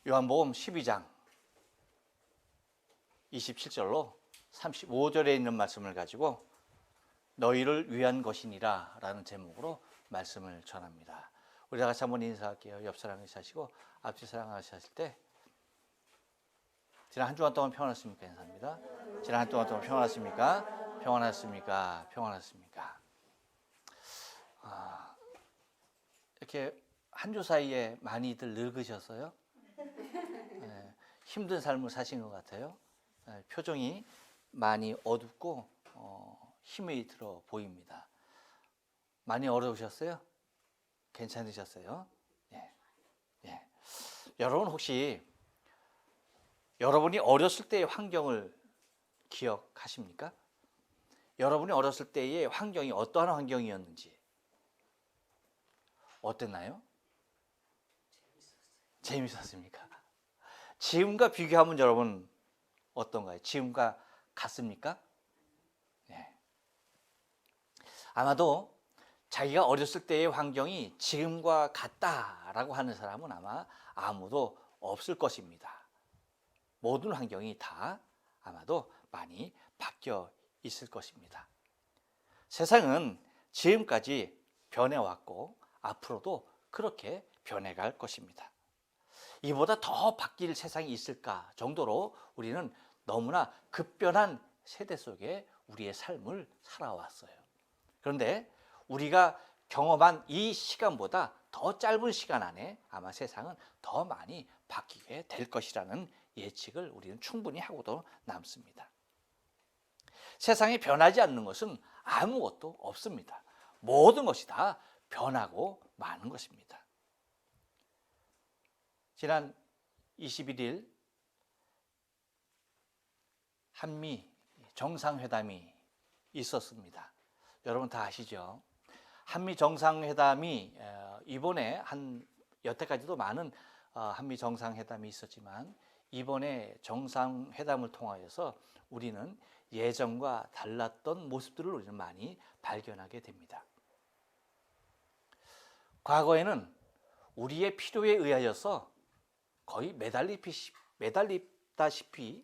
요한복음 12장 27절로 35절에 있는 말씀을 가지고 너희를 위한 것이니라 라는 제목으로 말씀을 전합니다. 우리 다 같이 한번 인사할게요. 옆 사람 인사하시고 앞뒤 사람 하실 때 지난 한 주간 동안 평안했습니까? 인사합니다. 지난 한 주간 동안 평안했습니까? 평안했습니까? 평안했습니까? 이렇게 한 주 사이에 많이들 늙으셨어요? 네, 힘든 삶을 사신 것 같아요. 네, 표정이 많이 어둡고 힘이 들어 보입니다. 많이 어려우셨어요? 괜찮으셨어요? 예. 예. 여러분 혹시 여러분이 어렸을 때의 환경을 기억하십니까? 여러분이 어렸을 때의 환경이 어떠한 환경이었는지 어땠나요? 재밌었습니까? 지금과 비교하면 여러분 어떤가요? 지금과 같습니까? 네. 아마도 자기가 어렸을 때의 환경이 지금과 같다라고 하는 사람은 아마 아무도 없을 것입니다. 모든 환경이 다 아마도 많이 바뀌어 있을 것입니다. 세상은 지금까지 변해왔고 앞으로도 그렇게 변해갈 것입니다. 이보다 더 바뀔 세상이 있을까 정도로 우리는 너무나 급변한 세대 속에 우리의 삶을 살아왔어요. 그런데 우리가 경험한 이 시간보다 더 짧은 시간 안에 아마 세상은 더 많이 바뀌게 될 것이라는 예측을 우리는 충분히 하고도 남습니다. 세상에 변하지 않는 것은 아무것도 없습니다. 모든 것이 다 변하고 마는 것입니다. 지난 21일 한미 정상회담이 있었습니다. 여러분 다 아시죠? 한미 정상회담이 이번에 여태까지도 많은 한미 정상회담이 있었지만 이번에 정상회담을 통하여서 우리는 예전과 달랐던 모습들을 우리는 많이 발견하게 됩니다. 과거에는 우리의 필요에 의하여서 거의 매달리다시피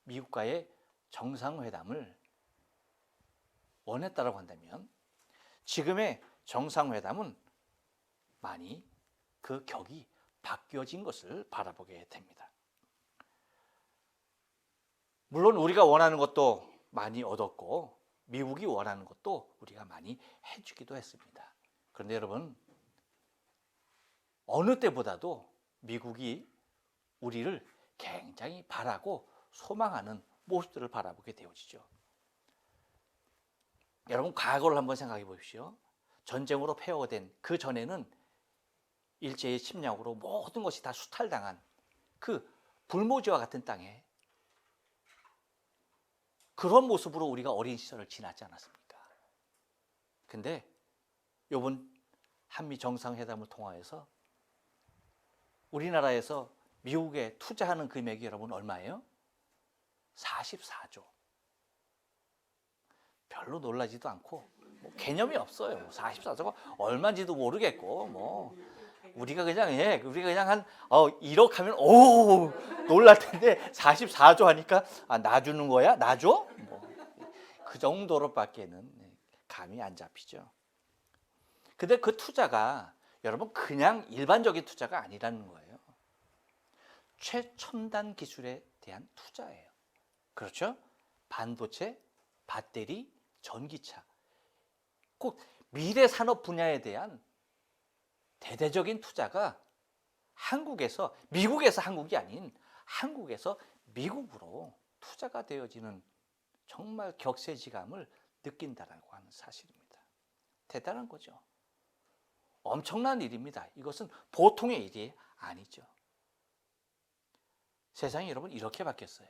미국과의 정상회담을 원했다고 한다면 지금의 정상회담은 많이 그 격이 바뀌어진 것을 바라보게 됩니다. 물론 우리가 원하는 것도 많이 얻었고 미국이 원하는 것도 우리가 많이 해주기도 했습니다. 그런데 여러분 어느 때보다도 미국이 우리를 굉장히 바라고 소망하는 모습들을 바라보게 되어지죠. 여러분 과거를 한번 생각해 보십시오. 전쟁으로 폐허된 그 전에는 일제의 침략으로 모든 것이 다 수탈당한 그 불모지와 같은 땅에 그런 모습으로 우리가 어린 시절을 지났지 않았습니까? 근데 이번 한미 정상회담을 통하여서 우리나라에서 미국에 투자하는 금액이 여러분 얼마예요? 44조. 별로 놀라지도 않고 개념이 없어요. 44조가 얼마인지도 모르겠고 우리가 그냥 한 1억 하면 오 놀랄 텐데 44조 하니까 놔주는 거야? 놔줘? 그 정도로밖에는 감이 안 잡히죠. 근데 그 투자가 여러분 그냥 일반적인 투자가 아니라는 거예요. 최첨단 기술에 대한 투자예요. 그렇죠? 반도체, 배터리, 전기차. 꼭 미래 산업 분야에 대한 대대적인 투자가 한국에서, 미국에서 한국이 아닌 한국에서 미국으로 투자가 되어지는 정말 격세지감을 느낀다라고 하는 사실입니다. 대단한 거죠. 엄청난 일입니다. 이것은 보통의 일이 아니죠. 세상이 여러분 이렇게 바뀌었어요.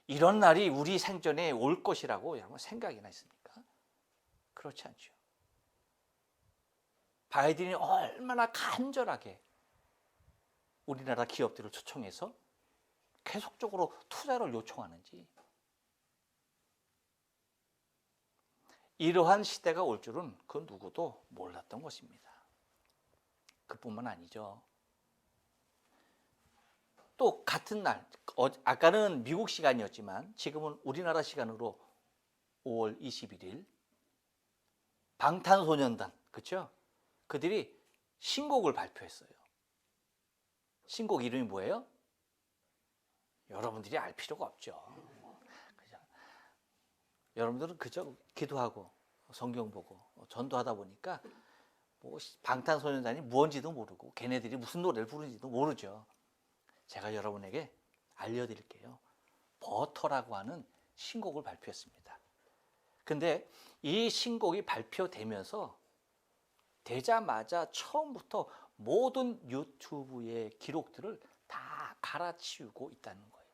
이런 날이 우리 생전에 올 것이라고 여러분 생각이나 있습니까? 그렇지 않죠. 바이든이 얼마나 간절하게 우리나라 기업들을 초청해서 계속적으로 투자를 요청하는지 이러한 시대가 올 줄은 그 누구도 몰랐던 것입니다. 그뿐만 아니죠. 또 같은 날, 아까는 미국 시간이었지만 지금은 우리나라 시간으로 5월 21일 방탄소년단, 그렇죠? 그들이 신곡을 발표했어요. 신곡 이름이 뭐예요? 여러분들이 알 필요가 없죠. 그죠? 여러분들은 그저 기도하고 성경 보고 전도하다 보니까 뭐 방탄소년단이 무언지도 모르고 걔네들이 무슨 노래를 부르는지도 모르죠. 제가 여러분에게 알려드릴게요. 버터라고 하는 신곡을 발표했습니다. 근데 이 신곡이 발표되면서 되자마자 처음부터 모든 유튜브의 기록들을 다 갈아치우고 있다는 거예요.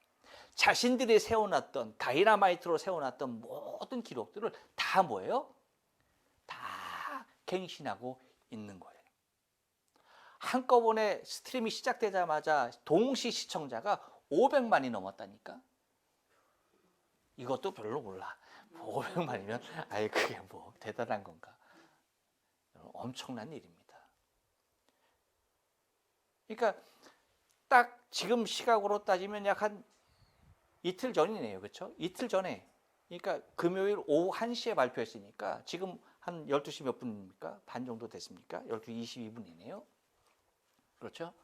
자신들이 세워놨던, 다이너마이트로 세워놨던 모든 기록들을 다 뭐예요? 다 갱신하고 있는 거예요. 한꺼번에 스트림이 시작되자마자 동시 시청자가 500만이 넘었다니까? 이것도 별로 몰라. 500만이면 아예 그게 뭐 대단한 건가? 엄청난 일입니다. 그러니까 딱 지금 시각으로 따지면 약 한 이틀 전이네요. 그렇죠? 이틀 전에. 그러니까 금요일 오후 1시에 발표했으니까 지금 한 12시 몇 분입니까? 반 정도 됐습니까? 12시 22분이네요. 그렇죠?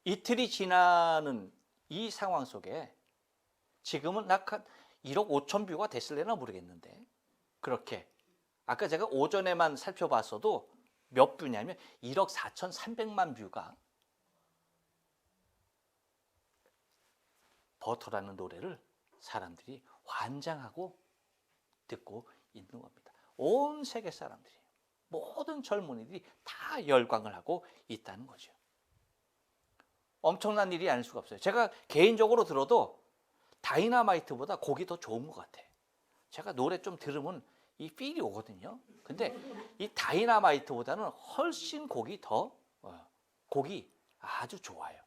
이틀이 지나는 이 상황 속에 지금은 약 한 1억 5천 뷰가 됐을래나 모르겠는데 그렇게 아까 제가 오전에만 살펴봤어도 몇 뷰냐면 1억 4,300만 뷰가 버터라는 노래를 사람들이 환장하고 듣고 있는 겁니다. 온 세계 사람들이, 모든 젊은이들이 다 열광을 하고 있다는 거죠. 엄청난 일이 아닐 수가 없어요. 제가 개인적으로 들어도 다이너마이트보다 곡이 더 좋은 것 같아. 제가 노래 좀 들으면 이 필이 오거든요. 근데 이 다이너마이트보다는 훨씬 곡이 아주 좋아요.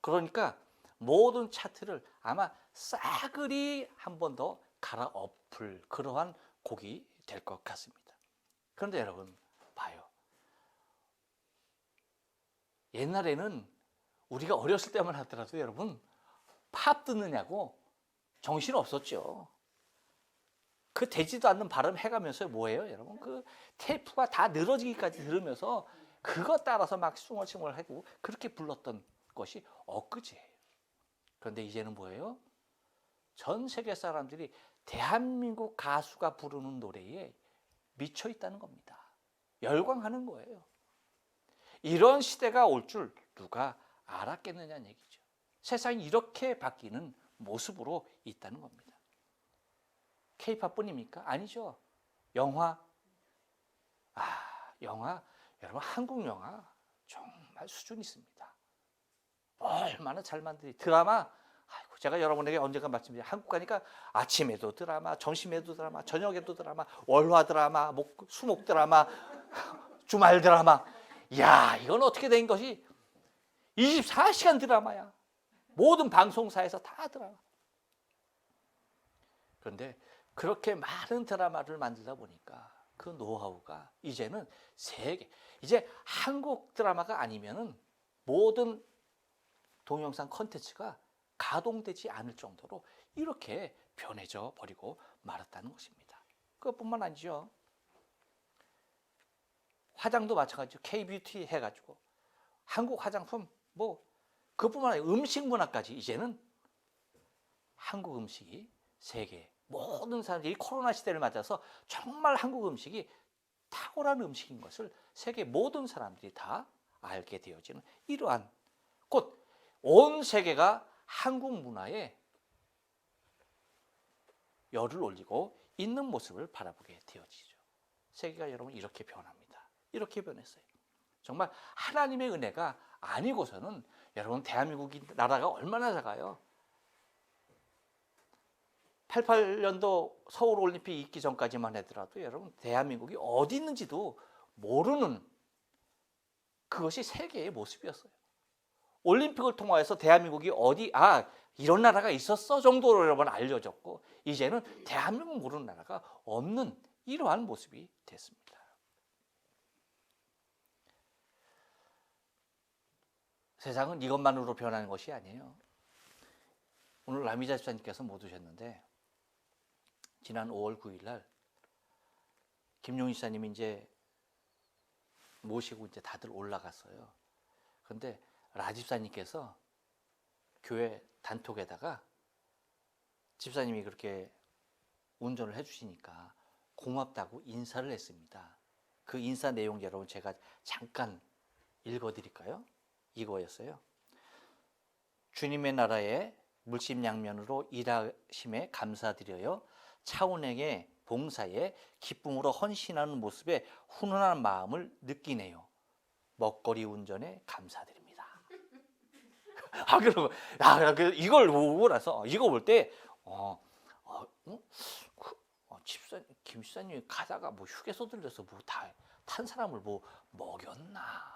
그러니까 모든 차트를 아마 싸그리 한 번 더 갈아엎을 그러한 곡이 될 것 같습니다. 그런데 여러분 봐요. 옛날에는 우리가 어렸을 때만 하더라도 여러분 팝 듣느냐고 정신 없었죠. 그 되지도 않는 발음 해가면서 뭐예요, 여러분? 그 테이프가 다 늘어지기까지 들으면서 그것 따라서 막 숭얼숭얼 하고 그렇게 불렀던 것이 엊그제예요. 그런데 이제는 뭐예요? 전 세계 사람들이 대한민국 가수가 부르는 노래에 미쳐 있다는 겁니다. 열광하는 거예요. 이런 시대가 올 줄 누가 알았겠느냐는 얘기죠. 세상이 이렇게 바뀌는 모습으로 있다는 겁니다. K-팝뿐입니까? 아니죠. 영화, 영화, 여러분 한국 영화 정말 수준이 있습니다. 얼마나 잘 만들지. 드라마, 제가 여러분에게 언젠가 말씀드린 한국 가니까 아침에도 드라마, 점심에도 드라마, 저녁에도 드라마, 월화 드라마, 수목 드라마, 주말 드라마. 이야, 이건 어떻게 된 것이 24시간 드라마야. 모든 방송사에서 다 드라마. 그런데 그렇게 많은 드라마를 만들다 보니까 그 노하우가 이제는 세계, 이제 한국 드라마가 아니면은 모든 동영상 콘텐츠가 가동되지 않을 정도로 이렇게 변해져 버리고 말았다는 것입니다. 그것뿐만 아니죠. 화장도 마찬가지죠. K-뷰티 해가지고 한국 화장품 그것뿐만 아니라 음식 문화까지 이제는 한국 음식이 세계 모든 사람들이 코로나 시대를 맞아서 정말 한국 음식이 탁월한 음식인 것을 세계 모든 사람들이 다 알게 되어지는 이러한 곧 온 세계가 한국 문화에 열을 올리고 있는 모습을 바라보게 되어지죠. 세계가 여러분 이렇게 변합니다. 이렇게 변했어요. 정말 하나님의 은혜가 아니고서는 여러분 대한민국이 나라가 얼마나 작아요. 88년도 서울올림픽 있기 전까지만 하더라도 여러분 대한민국이 어디 있는지도 모르는 그것이 세계의 모습이었어요. 올림픽을 통해서 대한민국이 이런 나라가 있었어 정도로 여러분 알려졌고 이제는 대한민국 모르는 나라가 없는 이러한 모습이 됐습니다. 세상은 이것만으로 변하는 것이 아니에요. 오늘 라미자 집사님께서 못 오셨는데 지난 5월 9일 날 김용희 집사님이 이제 모시고 이제 다들 올라갔어요. 그런데 라 집사님께서 교회 단톡에다가 집사님이 그렇게 운전을 해주시니까 고맙다고 인사를 했습니다. 그 인사 내용 여러분 제가 잠깐 읽어드릴까요? 이거였어요. 주님의 나라에 물심양면으로 일하심에 감사드려요. 차운행의 봉사에 기쁨으로 헌신하는 모습에 훈훈한 마음을 느끼네요. 먹거리 운전에 감사드립니다. 그러고 이걸 보고 나서 이거 볼 때 김 집사님이 가다가 뭐 휴게소 들려서 뭐 다 탄 사람을 뭐 먹였나?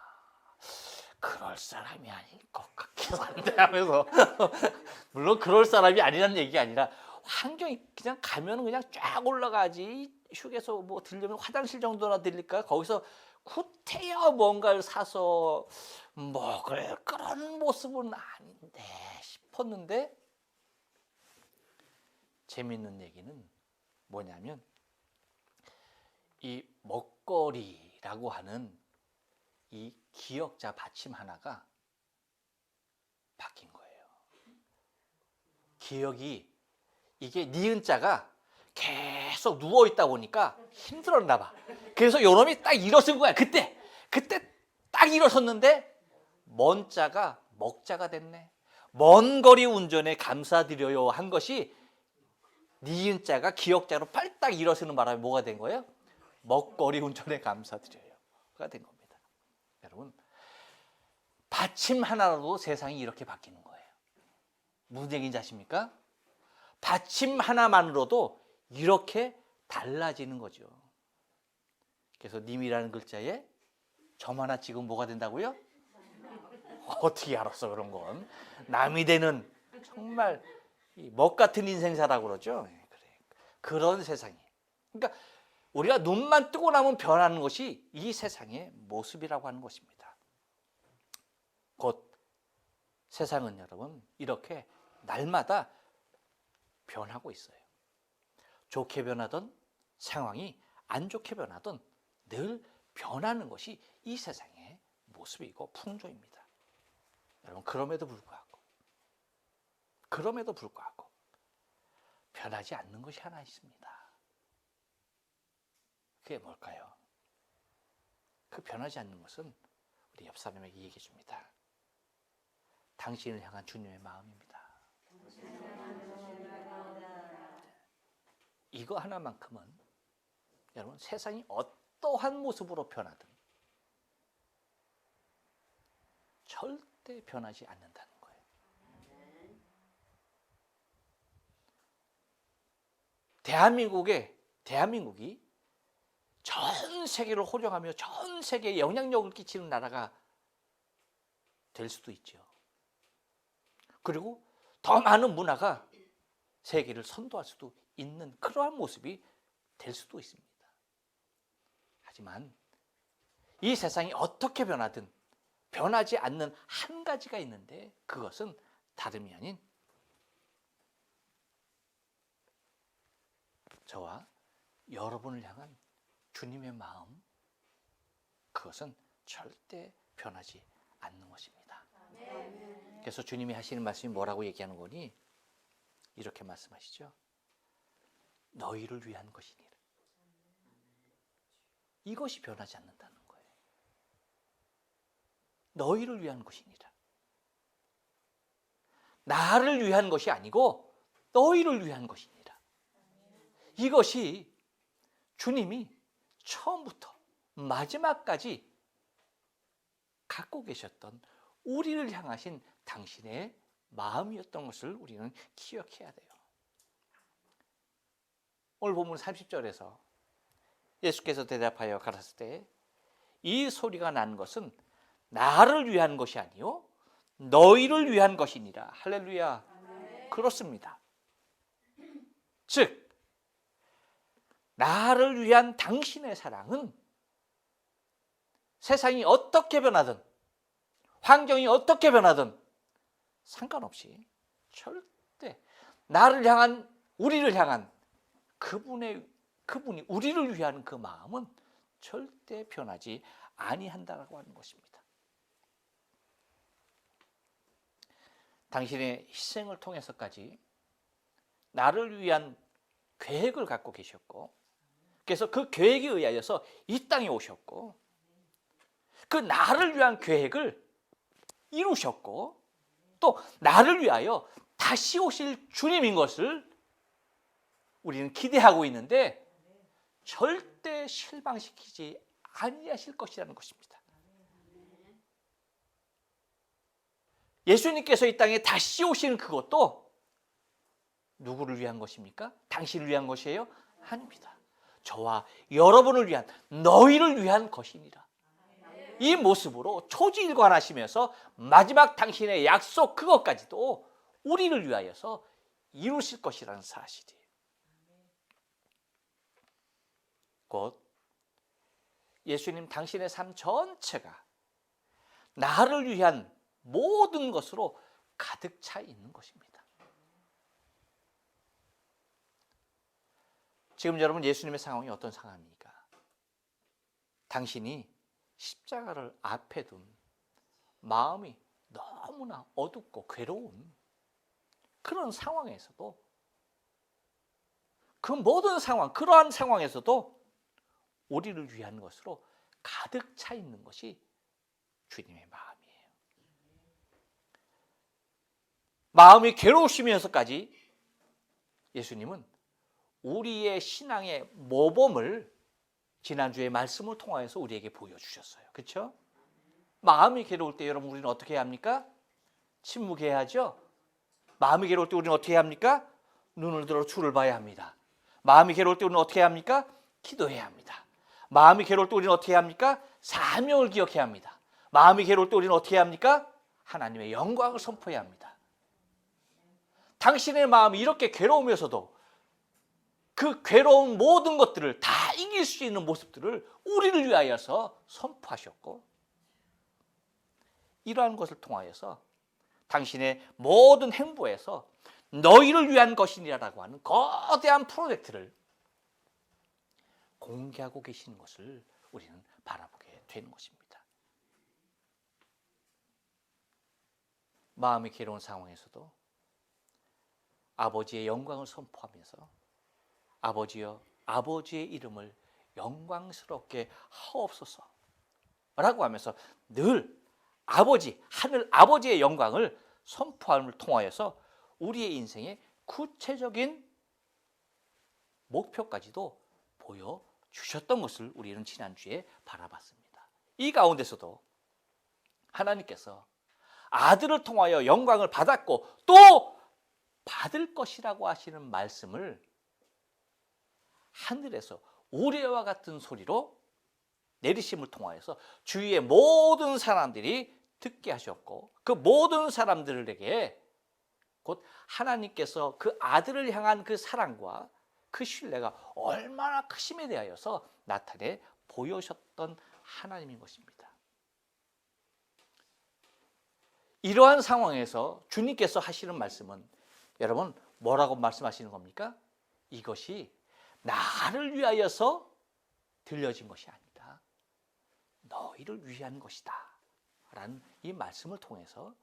그럴 사람이 아닐 것 같기도 한데 하면서 물론 그럴 사람이 아니라는 얘기가 아니라 환경이 그냥 가면은 그냥 쫙 올라가지 휴게소 뭐 들려면 화장실 정도나 들릴까? 거기서 구태여 뭔가를 사서 먹을 그런 모습은 아닌데 싶었는데 재밌는 얘기는 뭐냐면 이 먹거리라고 하는 이 기역자 받침 하나가 바뀐 거예요. 기역이 이게 니은자가 계속 누워 있다 보니까 힘들었나 봐. 그래서 요놈이 딱 일어선 거야. 그때 딱 일어섰는데 먼자가 먹자가 됐네. 먼 거리 운전에 감사드려요 한 것이 니은자가 기역자로 빨딱 일어서는 바람에 뭐가 된 거예요? 먹거리 운전에 감사드려요가 된 겁니다. 여러분 받침 하나로도 세상이 이렇게 바뀌는 거예요. 무슨 얘기인지 아십니까? 받침 하나만으로도 이렇게 달라지는 거죠. 그래서 님이라는 글자에 점 하나 찍으면 뭐가 된다고요? 어떻게 알았어 그런 건. 남이 되는 정말 먹 같은 인생사라고 그러죠. 그런 세상이. 그러니까 우리가 눈만 뜨고 나면 변하는 것이 이 세상의 모습이라고 하는 것입니다. 곧 세상은 여러분 이렇게 날마다 변하고 있어요. 좋게 변하던 상황이 안 좋게 변하던 늘 변하는 것이 이 세상의 모습이고 풍조입니다. 여러분 그럼에도 불구하고 변하지 않는 것이 하나 있습니다. 그게 뭘까요? 그 변하지 않는 것은 우리 옆 사람에게 얘기해 줍니다. 당신을 향한 주님의 마음입니다. 이거 하나만큼은 여러분 세상이 어떠한 모습으로 변하든 절대 변하지 않는다는 거예요. 대한민국이 전 세계를 호령하며 전 세계에 영향력을 끼치는 나라가 될 수도 있죠. 그리고 더 많은 문화가 세계를 선도할 수도 있는 그러한 모습이 될 수도 있습니다. 하지만 이 세상이 어떻게 변하든 변하지 않는 한 가지가 있는데 그것은 다름이 아닌 저와 여러분을 향한 주님의 마음, 그것은 절대 변하지 않는 것입니다. 그래서 주님이 하시는 말씀이 뭐라고 얘기하는 거니? 이렇게 말씀하시죠. 너희를 위한 것이니라. 이것이 변하지 않는다는 거예요. 너희를 위한 것이니라. 나를 위한 것이 아니고 너희를 위한 것이니라. 이것이 주님이 처음부터 마지막까지 갖고 계셨던 우리를 향하신 당신의 마음이었던 것을 우리는 기억해야 돼요. 오늘 본문 30절에서 예수께서 대답하여 가라사대 때 이 소리가 난 것은 나를 위한 것이 아니요 너희를 위한 것이니라. 할렐루야. 그렇습니다. 즉 나를 위한 당신의 사랑은 세상이 어떻게 변하든 환경이 어떻게 변하든 상관없이 절대 나를 향한, 우리를 향한 그분이 우리를 위한 그 마음은 절대 변하지 아니한다라고 하는 것입니다. 당신의 희생을 통해서까지 나를 위한 계획을 갖고 계셨고, 그래서 그 계획에 의하여서 이 땅에 오셨고, 그 나를 위한 계획을 이루셨고, 또 나를 위하여 다시 오실 주님인 것을 우리는 기대하고 있는데 절대 실망시키지 아니하실 것이라는 것입니다. 예수님께서 이 땅에 다시 오시는 그것도 누구를 위한 것입니까? 당신을 위한 것이에요? 아닙니다. 저와 여러분을 위한, 너희를 위한 것이니라. 이 모습으로 초지일관하시면서 마지막 당신의 약속 그것까지도 우리를 위하여서 이루실 것이라는 사실이에요. 곧 예수님 당신의 삶 전체가 나를 위한 모든 것으로 가득 차 있는 것입니다. 지금 여러분 예수님의 상황이 어떤 상황입니까? 당신이 십자가를 앞에 둔 마음이 너무나 어둡고 괴로운 그런 상황에서도, 그 모든 상황, 그러한 상황에서도 우리를 위한 것으로 가득 차 있는 것이 주님의 마음이에요. 마음이 괴로우시면서까지 예수님은 우리의 신앙의 모범을 지난주의 말씀을 통하여서 우리에게 보여주셨어요. 그렇죠? 마음이 괴로울 때 여러분 우리는 어떻게 해야 합니까? 침묵해야죠. 마음이 괴로울 때 우리는 어떻게 해야 합니까? 눈을 들어 주를 봐야 합니다. 마음이 괴로울 때 우리는 어떻게 해야 합니까? 기도해야 합니다. 마음이 괴로울 때 우리는 어떻게 해야 합니까? 사명을 기억해야 합니다. 마음이 괴로울 때 우리는 어떻게 해야 합니까? 하나님의 영광을 선포해야 합니다. 당신의 마음이 이렇게 괴로우면서도 그 괴로운 모든 것들을 다 이길 수 있는 모습들을 우리를 위하여서 선포하셨고, 이러한 것을 통하여서 당신의 모든 행보에서 너희를 위한 것이니라라고 하는 거대한 프로젝트를 공개하고 계시는 것을 우리는 바라보게 되는 것입니다. 마음이 괴로운 상황에서도 아버지의 영광을 선포하면서 아버지여, 아버지의 이름을 영광스럽게 하옵소서 라고 하면서 늘 아버지, 하늘 아버지의 영광을 선포함을 통하여서 우리의 인생의 구체적인 목표까지도 보여주셨던 것을 우리는 지난주에 바라봤습니다. 이 가운데서도 하나님께서 아들을 통하여 영광을 받았고 또 받을 것이라고 하시는 말씀을 하늘에서 우레와 같은 소리로 내리심을 통하여서 주위의 모든 사람들이 듣게 하셨고, 그 모든 사람들에게 곧 하나님께서 그 아들을 향한 그 사랑과 그 신뢰가 얼마나 크심에 대하여서 나타내 보여주셨던 하나님인 것입니다. 이러한 상황에서 주님께서 하시는 말씀은 여러분 뭐라고 말씀하시는 겁니까? 이것이 나를 위하여서 들려진 것이 아니다, 너희를 위한 것이다 라는 이 말씀을 통해서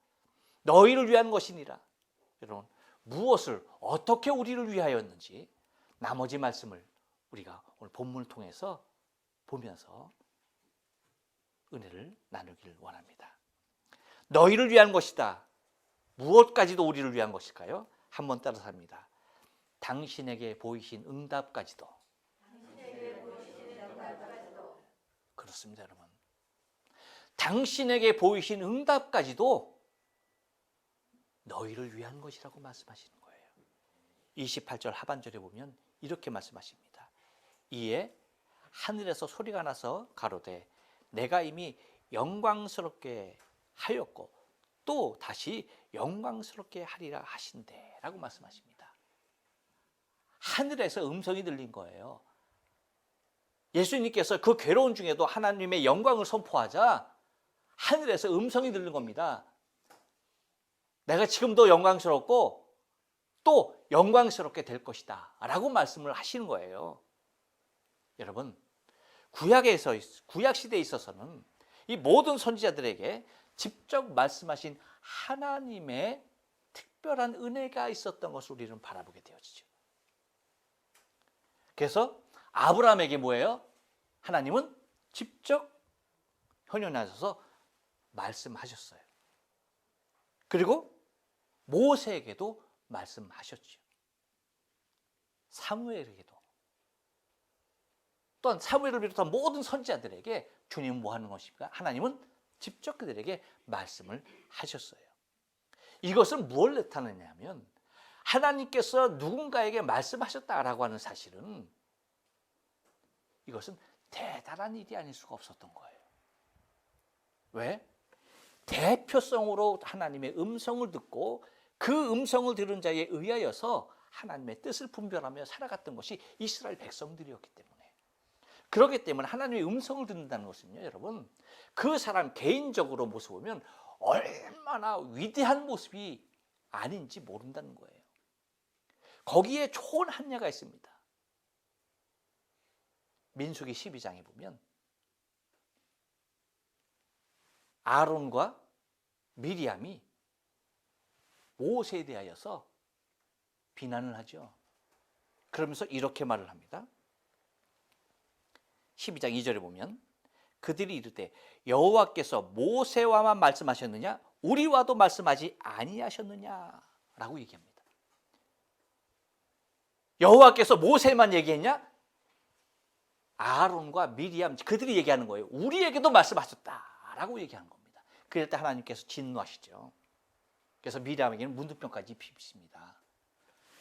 너희를 위한 것이니라. 여러분 무엇을 어떻게 우리를 위하였는지 나머지 말씀을 우리가 오늘 본문을 통해서 보면서 은혜를 나누기를 원합니다. 너희를 위한 것이다. 무엇까지도 우리를 위한 것일까요? 한번 따라서 합니다. 당신에게 보이신 응답까지도. 그렇습니다, 여러분. 당신에게 보이신 응답까지도 너희를 위한 것이라고 말씀하시는 거예요. 28절 하반절에 보면 이렇게 말씀하십니다. 이에 하늘에서 소리가 나서 가로되 내가 이미 영광스럽게 하였고 또 다시 영광스럽게 하리라 하신대 라고 말씀하십니다. 하늘에서 음성이 들린 거예요. 예수님께서 그 괴로운 중에도 하나님의 영광을 선포하자 하늘에서 음성이 들린 겁니다. 내가 지금도 영광스럽고 또 영광스럽게 될 것이다 라고 말씀을 하시는 거예요. 여러분, 구약 시대에 있어서는 이 모든 선지자들에게 직접 말씀하신 하나님의 특별한 은혜가 있었던 것을 우리는 바라보게 되어지죠. 그래서 아브라함에게 뭐예요? 하나님은 직접 현현하셔서 말씀하셨어요. 그리고 모세에게도 말씀하셨죠. 사무엘에게도. 또한 사무엘을 비롯한 모든 선지자들에게 주님은 뭐 하는 것입니까? 하나님은 직접 그들에게 말씀을 하셨어요. 이것은 무엇을 나타내냐면 하나님께서 누군가에게 말씀하셨다라고 하는 사실은 이것은 대단한 일이 아닐 수가 없었던 거예요. 왜? 대표성으로 하나님의 음성을 듣고 그 음성을 들은 자에 의하여서 하나님의 뜻을 분별하며 살아갔던 것이 이스라엘 백성들이었기 때문에, 그렇기 때문에 하나님의 음성을 듣는다는 것은요, 여러분, 그 사람 개인적으로 모습 보면 얼마나 위대한 모습이 아닌지 모른다는 거예요. 거기에 좋은 한야가 있습니다. 민수기 12장에 보면 아론과 미리암이 모세에 대하여서 비난을 하죠. 그러면서 이렇게 말을 합니다. 12장 2절에 보면 그들이 이르되 여호와께서 모세와만 말씀하셨느냐 우리와도 말씀하지 아니하셨느냐라고 얘기합니다. 여호와께서 모세만 얘기했냐? 아론과 미리암 그들이 얘기하는 거예요. 우리에게도 말씀하셨다라고 얘기하는 겁니다. 그럴 때 하나님께서 진노하시죠. 그래서 미리암에게는 문둥병까지 비비십니다.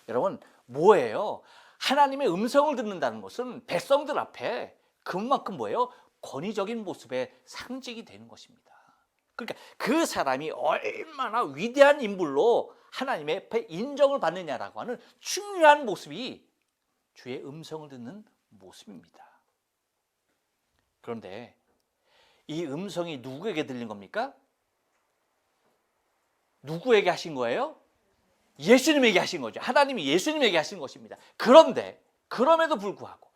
여러분, 뭐예요? 하나님의 음성을 듣는다는 것은 백성들 앞에 그만큼 뭐예요? 권위적인 모습의 상징이 되는 것입니다. 그러니까 그 사람이 얼마나 위대한 인물로 하나님의 앞에 인정을 받느냐라고 하는 중요한 모습이 주의 음성을 듣는 모습입니다. 그런데 이 음성이 누구에게 들린 겁니까? 누구에게 하신 거예요? 예수님에게 하신 거죠. 하나님이 예수님에게 하신 것입니다. 그런데 그럼에도 불구하고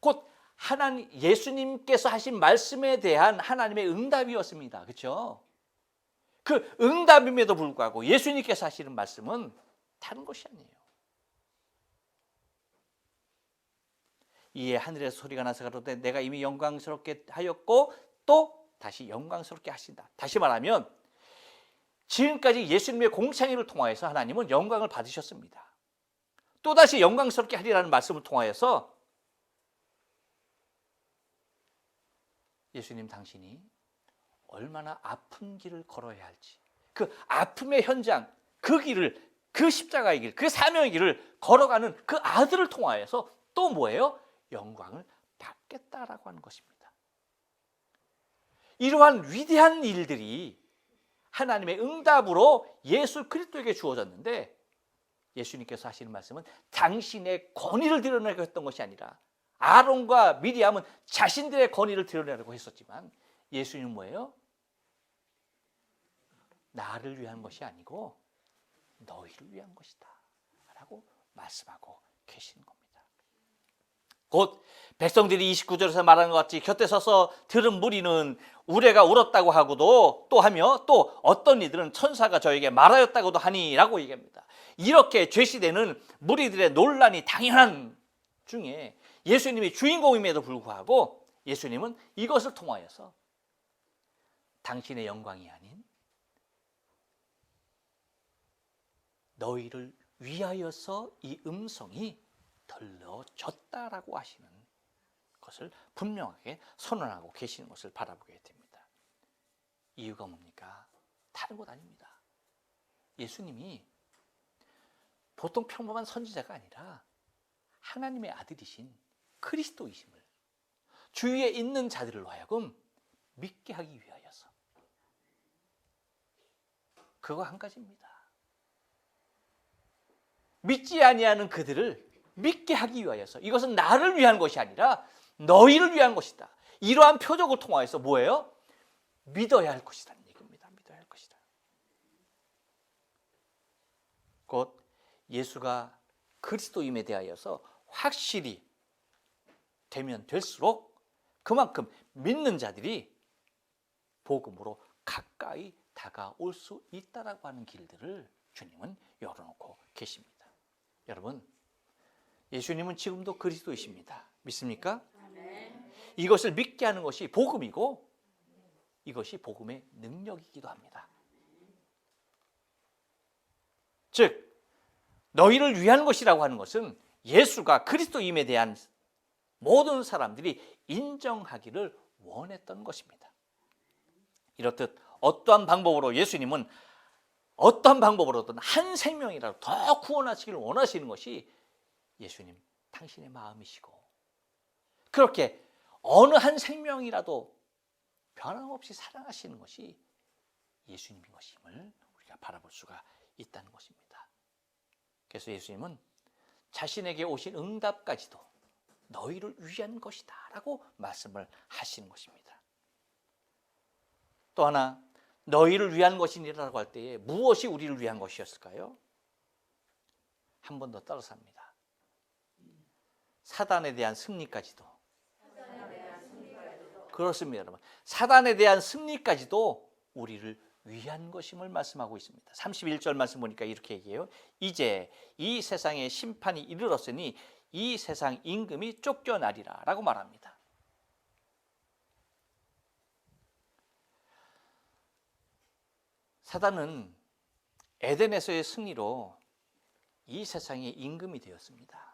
곧 하나님 예수님께서 하신 말씀에 대한 하나님의 응답이었습니다. 그렇죠? 그 응답임에도 불구하고 예수님께서 하시는 말씀은 다른 것이 아니에요. 이에 하늘에서 소리가 나서 가로되 내가 이미 영광스럽게 하였고 또 다시 영광스럽게 하신다. 다시 말하면 지금까지 예수님의 공창회를 통하여서 하나님은 영광을 받으셨습니다. 또다시 영광스럽게 하리라는 말씀을 통하여서 예수님 당신이 얼마나 아픈 길을 걸어야 할지, 그 아픔의 현장, 그 길을, 그 십자가의 길, 그 사명의 길을 걸어가는 그 아들을 통하여서 또 뭐예요? 영광을 받겠다라고 하는 것입니다. 이러한 위대한 일들이 하나님의 응답으로 예수 그리스도에게 주어졌는데 예수님께서 하시는 말씀은 당신의 권위를 드러내려고 했던 것이 아니라 아론과 미리암은 자신들의 권위를 드러내려고 했었지만 예수님은 뭐예요? 나를 위한 것이 아니고 너희를 위한 것이다 라고 말씀하고 계시는 겁니다. 곧 백성들이 29절에서 말하는 것 같이 곁에 서서 들은 무리는 우레가 울었다고 하고도 또 하며 또 어떤 이들은 천사가 저에게 말하였다고도 하니라고 얘기합니다. 이렇게 죄시되는 무리들의 논란이 당연한 중에 예수님이 주인공임에도 불구하고 예수님은 이것을 통하여서 당신의 영광이 아닌 너희를 위하여서 이 음성이 들려졌다라고 하시는 것을 분명하게 선언하고 계시는 것을 바라보게 됩니다. 이유가 뭡니까? 다른 것 아닙니다. 예수님이 보통 평범한 선지자가 아니라 하나님의 아들이신 그리스도이심을 주위에 있는 자들로 하여금 믿게 하기 위하여서 그거 한 가지입니다. 믿지 아니하는 그들을 믿게 하기 위하여서 이것은 나를 위한 것이 아니라 너희를 위한 것이다. 이러한 표적을 통하여서 뭐예요? 믿어야 할 것이라는 얘기입니다. 믿어야 할 것이다. 곧 예수가 그리스도임에 대하여서 확실히 되면 될수록 그만큼 믿는 자들이 복음으로 가까이 다가올 수 있다라고 하는 길들을 주님은 열어놓고 계십니다. 여러분, 예수님은 지금도 그리스도이십니다. 믿습니까? 이것을 믿게 하는 것이 복음이고 이것이 복음의 능력이기도 합니다. 즉 너희를 위한 것이라고 하는 것은 예수가 그리스도임에 대한 모든 사람들이 인정하기를 원했던 것입니다. 이렇듯 어떠한 방법으로 예수님은 어떠한 방법으로든 한 생명이라도 더 구원하시기를 원하시는 것이 예수님 당신의 마음이시고 그렇게 어느 한 생명이라도 변함없이 사랑하시는 것이 예수님인 것임을 우리가 바라볼 수가 있다는 것입니다. 그래서 예수님은 자신에게 오신 응답까지도 너희를 위한 것이다 라고 말씀을 하시는 것입니다. 또 하나 너희를 위한 것이니라고 할 때에 무엇이 우리를 위한 것이었을까요? 한 번 더 따라서 합니다. 사단에 대한 승리까지도. 그렇습니다, 여러분. 사단에 대한 승리까지도 우리를 위한 것임을 말씀하고 있습니다. 31절 말씀 보니까 이렇게 얘기해요. 이제 이 세상의 심판이 이르렀으니 이 세상 임금이 쫓겨나리라 라고 말합니다. 사단은 에덴에서의 승리로 이 세상의 임금이 되었습니다.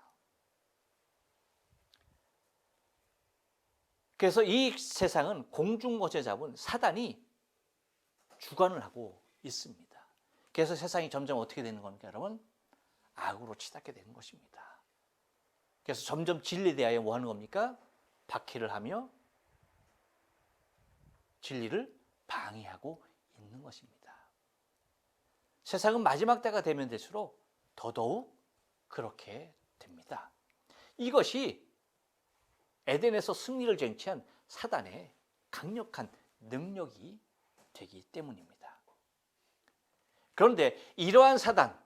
그래서 이 세상은 공중거제 잡은 사단이 주관을 하고 있습니다. 그래서 세상이 점점 어떻게 되는 겁니까, 여러분? 악으로 치닫게 되는 것입니다. 그래서 점점 진리에 대하여 뭐 하는 겁니까? 박해를 하며 진리를 방해하고 있는 것입니다. 세상은 마지막 때가 되면 될수록 더더욱 그렇게 됩니다. 이것이 에덴에서 승리를 쟁취한 사단의 강력한 능력이 되기 때문입니다. 그런데 이러한 사단을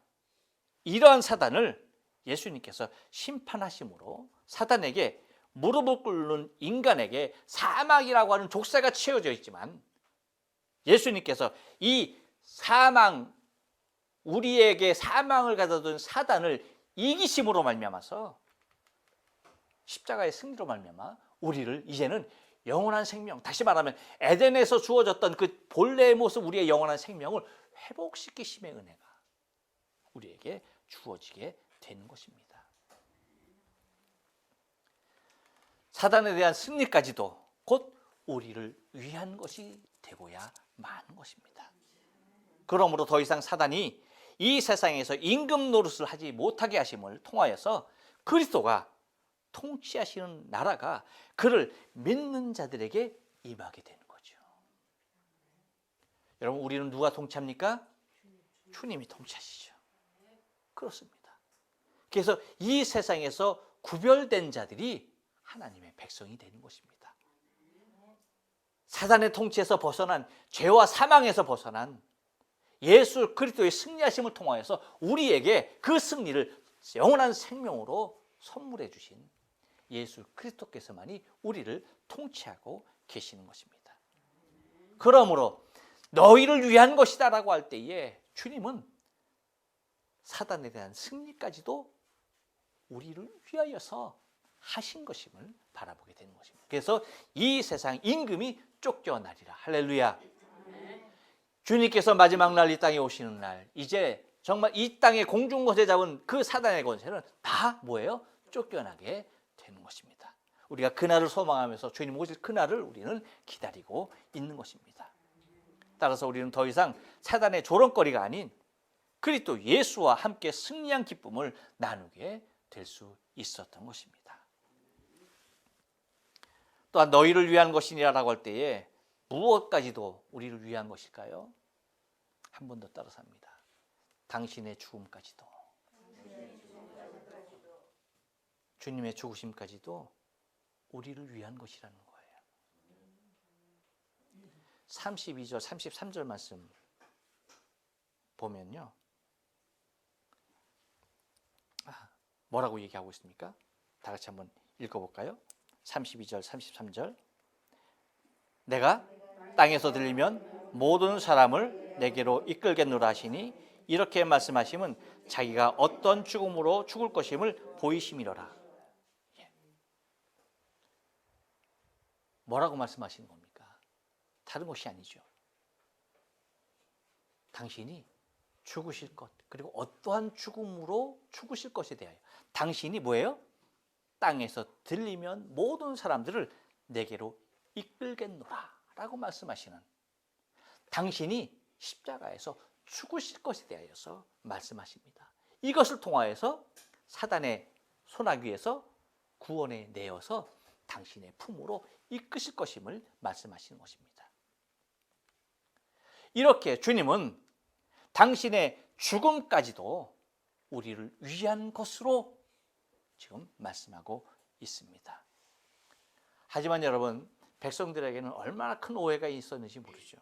예수님께서 심판하심으로 사단에게 무릎을 꿇는 인간에게 사망이라고 하는 족쇄가 채워져 있지만 예수님께서 이 사망, 우리에게 사망을 가져다 사단을 이기심으로 말미암아서 십자가의 승리로 말미암아 우리를 이제는 영원한 생명, 다시 말하면 에덴에서 주어졌던 그 본래의 모습 우리의 영원한 생명을 회복시키심의 은혜가 우리에게 주어지게 되는 것입니다. 사단에 대한 승리까지도 곧 우리를 위한 것이 되고야 마는 것입니다. 그러므로 더 이상 사단이 이 세상에서 임금 노릇을 하지 못하게 하심을 통하여서 그리스도가 통치하시는 나라가 그를 믿는 자들에게 임하게 되는 거죠. 여러분, 우리는 누가 통치합니까? 주님이 통치하시죠. 그렇습니다. 그래서 이 세상에서 구별된 자들이 하나님의 백성이 되는 것입니다. 사단의 통치에서 벗어난, 죄와 사망에서 벗어난 예수 그리스도의 승리하심을 통하여서 우리에게 그 승리를 영원한 생명으로 선물해 주신 예수 그리스도께서만이 우리를 통치하고 계시는 것입니다. 그러므로 너희를 위한 것이다 라고 할 때에 주님은 사단에 대한 승리까지도 우리를 위하여서 하신 것임을 바라보게 되는 것입니다. 그래서 이 세상 임금이 쫓겨나리라. 할렐루야. 주님께서 마지막 날 이 땅에 오시는 날, 이제 정말 이 땅에 공중거제 잡은 그 사단의 권세는 다 뭐예요? 쫓겨나게 되는 것입니다. 우리가 그날을 소망하면서 주님 오실 그날을 우리는 기다리고 있는 것입니다. 따라서 우리는 더 이상 사단의 조롱거리가 아닌 그리스도 예수와 함께 승리한 기쁨을 나누게 될 수 있었던 것입니다. 또한 너희를 위한 것이니라고 할 때에 무엇까지도 우리를 위한 것일까요? 한 번 더 따라서 합니다. 당신의 죽음까지도, 주님의 죽으심까지도 우리를 위한 것이라는 거예요. 32절, 33절 말씀 보면요. 뭐라고 얘기하고 있습니까? 다 같이 한번 읽어볼까요? 32절, 33절. 내가 땅에서 들리면 모든 사람을 내게로 이끌겠노라 하시니 이렇게 말씀하시면 자기가 어떤 죽음으로 죽을 것임을 보이심이로라. 뭐라고 말씀하시는 겁니까? 다른 것이 아니죠. 당신이 죽으실 것, 그리고 어떠한 죽음으로 죽으실 것에 대하여 당신이 뭐예요? 땅에서 들리면 모든 사람들을 내게로 이끌겠노라 라고 말씀하시는, 당신이 십자가에서 죽으실 것에 대하여서 말씀하십니다. 이것을 통하여서 사단의 소나귀에서 구원해 내어서 당신의 품으로 이끄실 것임을 말씀하시는 것입니다. 이렇게 주님은 당신의 죽음까지도 우리를 위한 것으로 지금 말씀하고 있습니다. 하지만 여러분, 백성들에게는 얼마나 큰 오해가 있었는지 모르죠.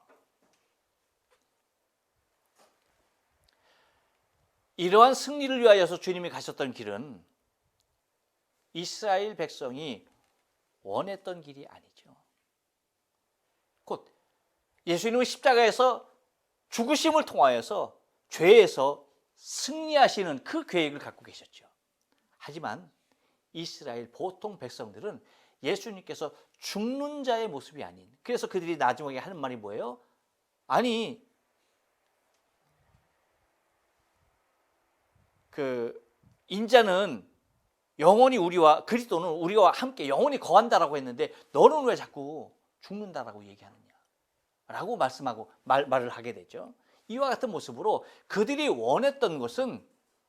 이러한 승리를 위하여서 주님이 가셨던 길은 이스라엘 백성이 원했던 길이 아니죠. 곧 예수님은 십자가에서 죽으심을 통하여서 죄에서 승리하시는 그 계획을 갖고 계셨죠. 하지만 이스라엘 보통 백성들은 예수님께서 죽는 자의 모습이 아닌, 그래서 그들이 나중에 하는 말이 뭐예요? 아니, 인자는 영원히 우리와, 그리스도는 우리와 함께 영원히 거한다라고 했는데 너는 왜 자꾸 죽는다라고 얘기하느냐 라고 말을 하게 되죠. 이와 같은 모습으로 그들이 원했던 것은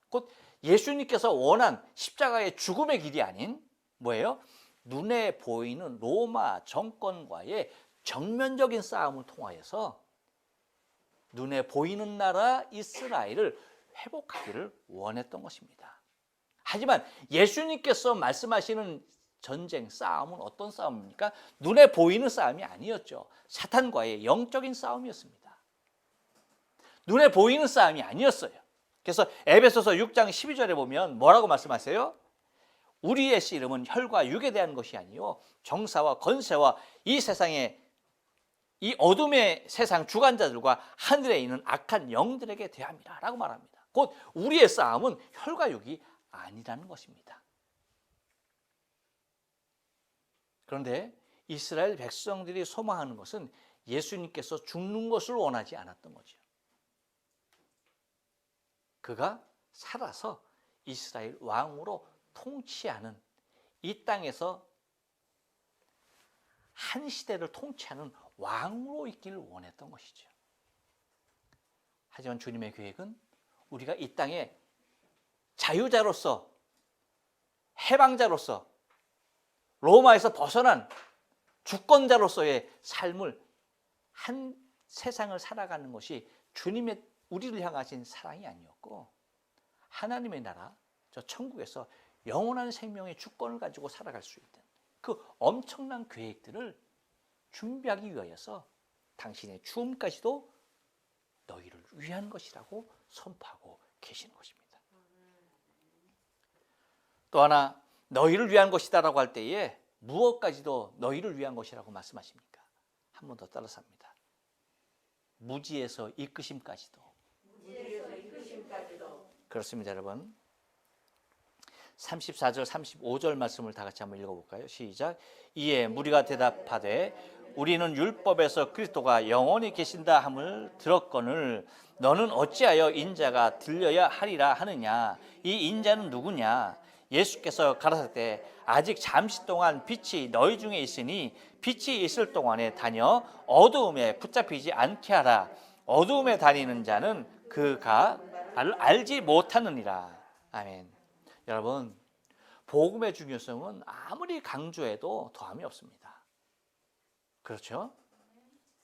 곧 예수님께서 원한 십자가의 죽음의 길이 아닌 뭐예요? 눈에 보이는 로마 정권과의 정면적인 싸움을 통하여서 눈에 보이는 나라 이스라엘을 회복하기를 원했던 것입니다. 하지만 예수님께서 말씀하시는 전쟁, 싸움은 어떤 싸움입니까? 눈에 보이는 싸움이 아니었죠. 사탄과의 영적인 싸움이었습니다. 눈에 보이는 싸움이 아니었어요. 그래서 에베소서 6장 12절에 보면 뭐라고 말씀하세요? 우리의 씨름은 혈과 육에 대한 것이 아니요 정사와 권세와 이 세상의 이 어둠의 세상 주관자들과 하늘에 있는 악한 영들에게 대함이라 라고 말합니다. 곧 우리의 싸움은 혈과 육이 아니라는 것입니다. 그런데 이스라엘 백성들이 소망하는 것은 예수님께서 죽는 것을 원하지 않았던 거죠. 그가 살아서 이스라엘 왕으로 통치하는, 이 땅에서 한 시대를 통치하는 왕으로 있기를 원했던 것이죠. 하지만 주님의 계획은 우리가 이 땅에 자유자로서, 해방자로서, 로마에서 벗어난 주권자로서의 삶을, 한 세상을 살아가는 것이 주님의 우리를 향하신 사랑이 아니었고, 하나님의 나라, 저 천국에서 영원한 생명의 주권을 가지고 살아갈 수 있는 그 엄청난 계획들을 준비하기 위하여서 당신의 죽음까지도 너희를 위한 것이라고 선포하고 계시는 것입니다. 또 하나, 너희를 위한 것이다라고 할 때에 무엇까지도 너희를 위한 것이라고 말씀하십니까? 한 번 더 따라서 합니다. 무지에서 이끄심까지도. 그렇습니다, 여러분. 34절, 35절 말씀을 다 같이 한번 읽어볼까요? 시작. 이에 무리가 대답하되 우리는 율법에서 그리스도가 영원히 계신다 함을 들었거늘 너는 어찌하여 인자가 들려야 하리라 하느냐? 이 인자는 누구냐? 예수께서 가라사대 아직 잠시 동안 빛이 너희 중에 있으니 빛이 있을 동안에 다녀 어두움에 붙잡히지 않게 하라. 어두움에 다니는 자는 그가 알지 못하느니라. 아멘. 여러분, 복음의 중요성은 아무리 강조해도 더함이 없습니다. 그렇죠?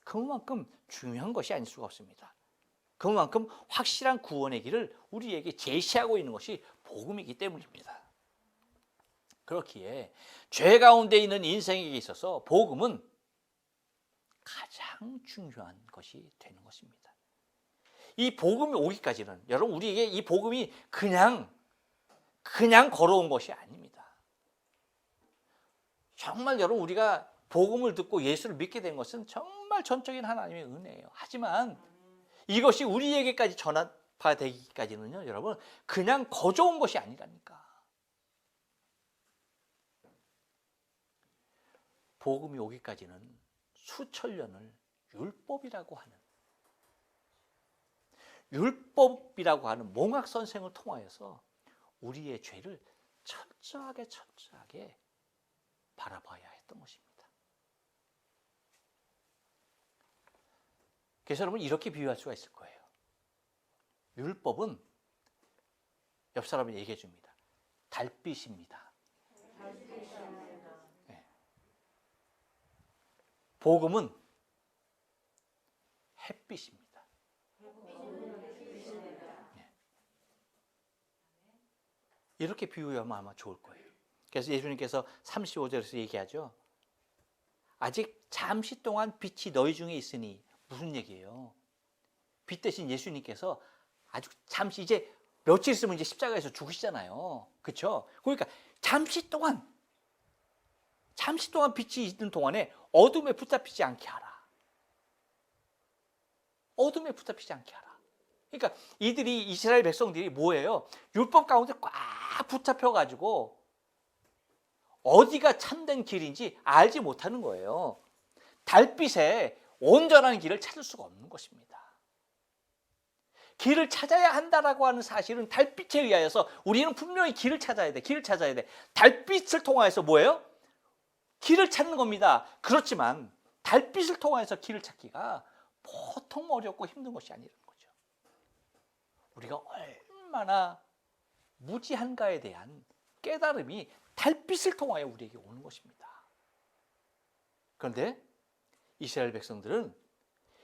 그만큼 중요한 것이 아닐 수가 없습니다. 그만큼 확실한 구원의 길을 우리에게 제시하고 있는 것이 복음이기 때문입니다. 그렇기에 죄 가운데 있는 인생에게 있어서 복음은 가장 중요한 것이 되는 것입니다. 이 복음이 오기까지는 여러분 우리에게 이 복음이 그냥 걸어온 것이 아닙니다. 정말 여러분 우리가 복음을 듣고 예수를 믿게 된 것은 정말 전적인 하나님의 은혜예요. 하지만 이것이 우리에게까지 전파되기까지는요, 여러분 그냥 거저온 것이 아니라니까. 복음이 오기까지는 수천 년을 율법이라고 하는 몽학 선생을 통하여서 우리의 죄를 철저하게 바라봐야 했던 것입니다. 그래서 여러분 이렇게 비유할 수가 있을 거예요. 율법은 옆 사람이 얘기해 줍니다. 달빛입니다. 네. 복음은 햇빛입니다. 네. 이렇게 비유하면 아마 좋을 거예요. 그래서 예수님께서 35절에서 얘기하죠. 아직 잠시 동안 빛이 너희 중에 있으니, 무슨 얘기예요? 빛 대신 예수님께서 아주 잠시, 이제 며칠 있으면 이제 십자가에서 죽으시잖아요. 그렇죠? 그러니까 잠시 동안 빛이 있는 동안에 어둠에 붙잡히지 않게 하라. 어둠에 붙잡히지 않게 하라. 그러니까 이스라엘 백성들이 뭐예요? 율법 가운데 꽉 붙잡혀가지고 어디가 참된 길인지 알지 못하는 거예요. 달빛에 온전한 길을 찾을 수가 없는 것입니다. 길을 찾아야 한다라고 하는 사실은 달빛에 의하여서 우리는 분명히 길을 찾아야 돼. 달빛을 통하여서 뭐예요? 길을 찾는 겁니다. 그렇지만 달빛을 통하여서 길을 찾기가 보통 어렵고 힘든 것이 아니라는 거죠. 우리가 얼마나 무지한가에 대한 깨달음이 달빛을 통하여 우리에게 오는 것입니다. 그런데 이스라엘 백성들은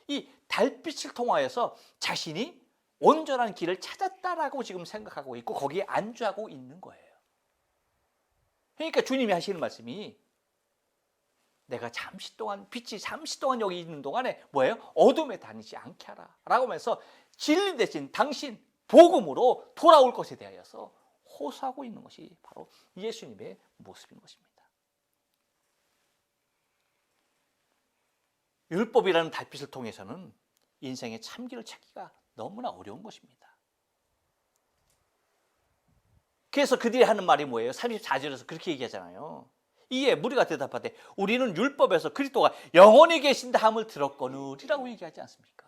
이 달빛을 통하여서 자신이 온전한 길을 찾았다라고 지금 생각하고 있고 거기에 안주하고 있는 거예요. 그러니까 주님이 하시는 말씀이 내가 빛이 잠시 동안 여기 있는 동안에 뭐예요? 어둠에 다니지 않게 하라 라고 하면서 진리 대신 당신 복음으로 돌아올 것에 대하여서 호소하고 있는 것이 바로 예수님의 모습인 것입니다. 율법이라는 달빛을 통해서는 인생의 참길을 찾기가 너무나 어려운 것입니다. 그래서 그들이 하는 말이 뭐예요? 34절에서 그렇게 얘기하잖아요. 이에 무리가 대답하되 우리는 율법에서 그리스도가 영원히 계신다 함을 들었거느리라고 얘기하지 않습니까?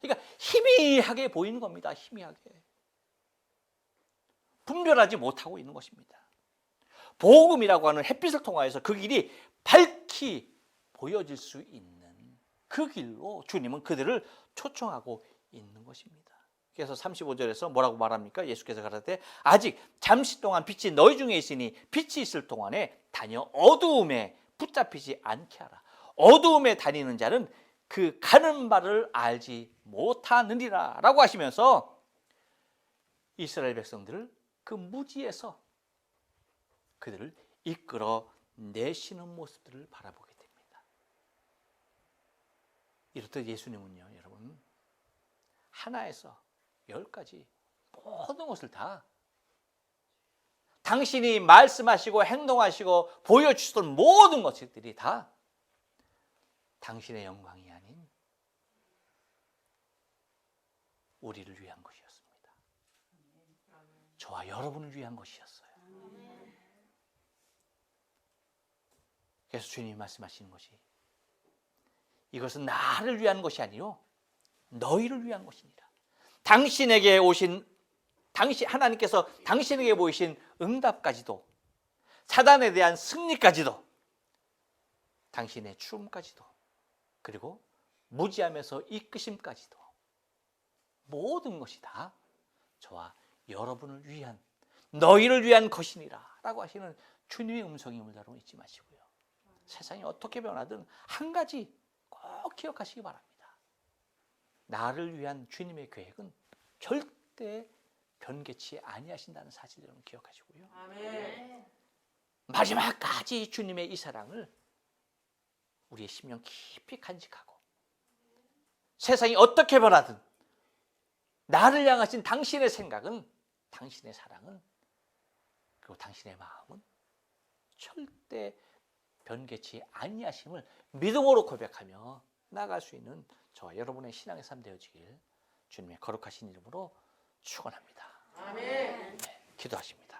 그러니까 희미하게 보이는 겁니다. 희미하게. 분별하지 못하고 있는 것입니다. 복음이라고 하는 햇빛을 통하여서 그 길이 밝히 보여질 수 있는 그 길로 주님은 그들을 초청하고 있는 것입니다. 그래서 35절에서 뭐라고 말합니까? 예수께서 가라사대 아직 잠시 동안 빛이 너희 중에 있으니 빛이 있을 동안에 다녀 어두움에 붙잡히지 않게 하라. 어두움에 다니는 자는 그 가는 바를 알지 못하느니라 라고 하시면서 이스라엘 백성들을 그 무지에서 그들을 이끌어 내시는 모습들을 바라보게 됩니다. 이렇듯 예수님은요, 여러분, 하나에서 10가지 모든 것을 다 당신이 말씀하시고 행동하시고 보여주시던 모든 것들이 다 당신의 영광이 아닌 우리를 위한 것이었습니다. 저와 여러분을 위한 것이었어요. 그래서 주님이 말씀하시는 것이 이것은 나를 위한 것이 아니요 너희를 위한 것이니라. 당신에게 오신 하나님께서 당신에게 보이신 응답까지도, 사단에 대한 승리까지도, 당신의 추움까지도, 그리고 무지하면서 이끄심까지도 모든 것이 다 저와 여러분을 위한, 너희를 위한 것이니라 라고 하시는 주님의 음성임을 여러분 잊지 마시고요. 세상이 어떻게 변하든 한 가지 꼭 기억하시기 바랍니다. 나를 위한 주님의 계획은 절대 변개치 아니하신다는 사실을 여러분 기억하시고요. 아멘. 마지막까지 주님의 이 사랑을 우리의 심령 깊이 간직하고 세상이 어떻게 변하든 나를 향하신 당신의 생각은, 당신의 사랑은, 그리고 당신의 마음은 절대 변개치 아니하심을 믿음으로 고백하며 나아갈 수 있는 저와 여러분의 신앙의 삶 되어지길 주님의 거룩하신 이름으로 축원합니다. 아멘. 기도하십니다.